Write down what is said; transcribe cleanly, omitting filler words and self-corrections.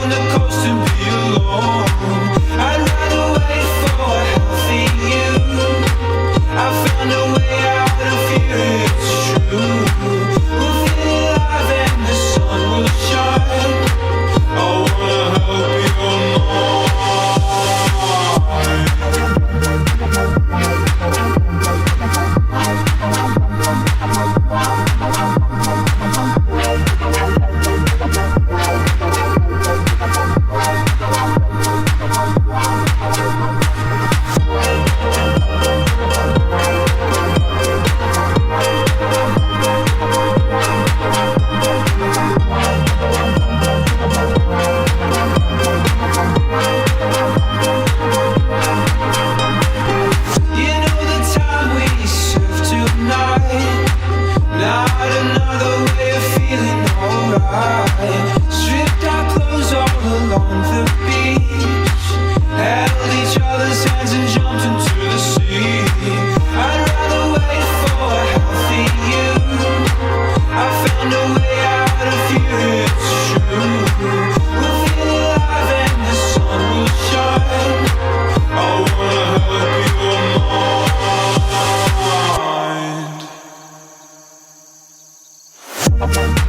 on the coast and be alone. I'd rather wait for a healthy you. I found a way out of here, it's true. We'll feel alive and the sun will shine. I wanna help you more. Stripped our clothes all along the beach, held each other's hands and jumped into the sea. I'd rather wait for a healthy you. I found a way out of here, it's true. We'll feel alive and the sun will shine. I wanna help you mind.